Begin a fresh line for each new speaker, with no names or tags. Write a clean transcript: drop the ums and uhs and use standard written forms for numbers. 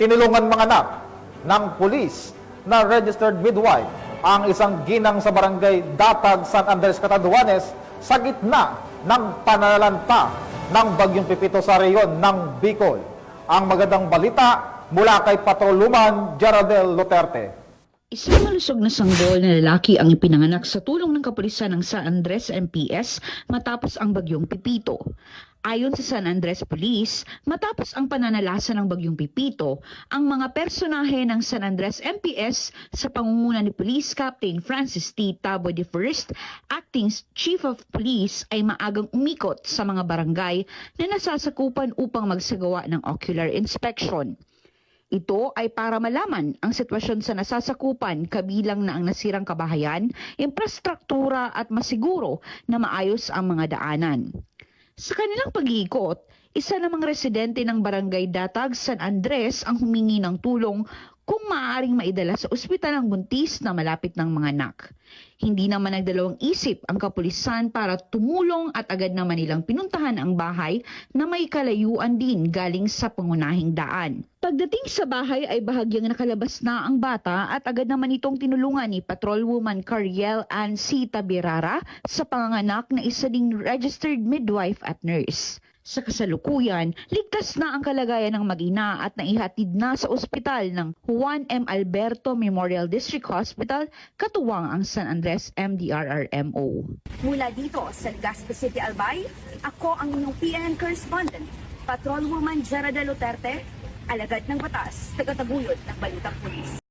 tinulungan manganak ng pulis na registered midwife ang isang ginang sa barangay Datag, San Andres, Catanduanes sa gitna ng pananalanta ng Bagyong Pipito sa reyon ng Bicol. Ang magandang balita mula kay Patrolwoman Jaradel Luterte.
Isang malusog na sanggol na lalaki ang ipinanganak sa tulong ng kapulisan ng San Andres MPS matapos ang Bagyong Pipito. Ayon sa San Andres Police, matapos ang pananalasa ng Bagyong Pipito, ang mga personahe ng San Andres MPS sa pangunguna ni Police Captain Francis T. Taboy de Forest, Acting Chief of Police, ay maagang umikot sa mga barangay na nasasakupan upang magsagawa ng ocular inspection. Ito ay para malaman ang sitwasyon sa nasasakupan kabilang na ang nasirang kabahayan, infrastruktura at masiguro na maayos ang mga daanan. Sa kanilang pag-iikot, isa namang residente ng Barangay Datag, San Andres ang humingi ng tulong kung maaaring maidala sa ospital ang buntis na malapit ng mga anak. Hindi naman nagdalawang isip ang kapulisan para tumulong at agad naman nilang pinuntahan ang bahay na may kalayuan din galing sa pangunahing daan. Pagdating sa bahay ay bahagyang nakalabas na ang bata at agad naman itong tinulungan ni Patrolwoman Cariel Ann C. Tabirara sa panganganak na isa ding registered midwife at nurse. Sa kasalukuyan, ligtas na ang kalagayan ng mag-ina at naihatid na sa ospital ng Juan M. Alberto Memorial District Hospital, katuwang ang San Andres MDRRMO.
Mula dito sa Legazpi City, Albay, ako ang inyong PNN correspondent, Patrolwoman Jaradel Luterte, alagad ng batas, tagataguyod ng Balitang Pulis.